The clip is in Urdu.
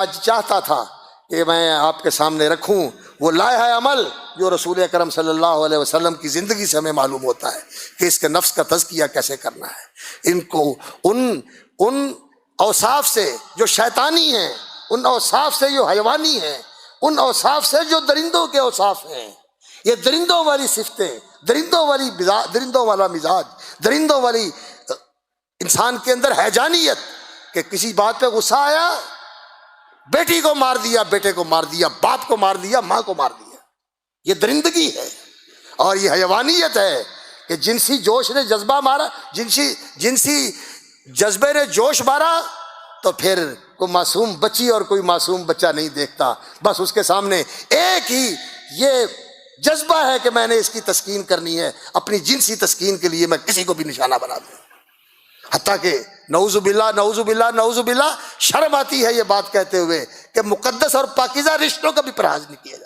آج چاہتا تھا کہ میں آپ کے سامنے رکھوں وہ لائحہ عمل جو رسول اکرم صلی اللہ علیہ وسلم کی زندگی سے ہمیں معلوم ہوتا ہے کہ اس کے نفس کا تزکیہ کیسے کرنا ہے، ان کو ان اوصاف سے جو شیطانی ہیں، ان اوصاف سے جو حیوانی ہیں، ان اوصاف سے جو درندوں کے اوصاف ہیں، یہ درندوں والی صفتیں، درندوں والا مزاج، درندوں والی انسان کے اندر حیجانیت کہ کسی بات پہ غصہ آیا بیٹی کو مار دیا، بیٹے کو مار دیا، باپ کو مار دیا، ماں کو مار دیا، یہ درندگی ہے۔ اور یہ حیوانیت ہے کہ جنسی جوش نے جذبہ مارا، جنسی جذبے نے جوش مارا تو پھر کوئی معصوم بچی اور کوئی معصوم بچہ نہیں دیکھتا، بس اس کے سامنے ایک ہی یہ جذبہ ہے کہ میں نے اس کی تسکین کرنی ہے، اپنی جنسی تسکین کے لیے میں کسی کو بھی نشانہ بنا دوں، حتیٰ کہ نعوذ باللہ نعوذ باللہ نعوذ باللہ شرم آتی ہے یہ بات کہتے ہوئے کہ مقدس اور پاکیزہ رشتوں کا بھی پرہیز نہیں کیا جائے۔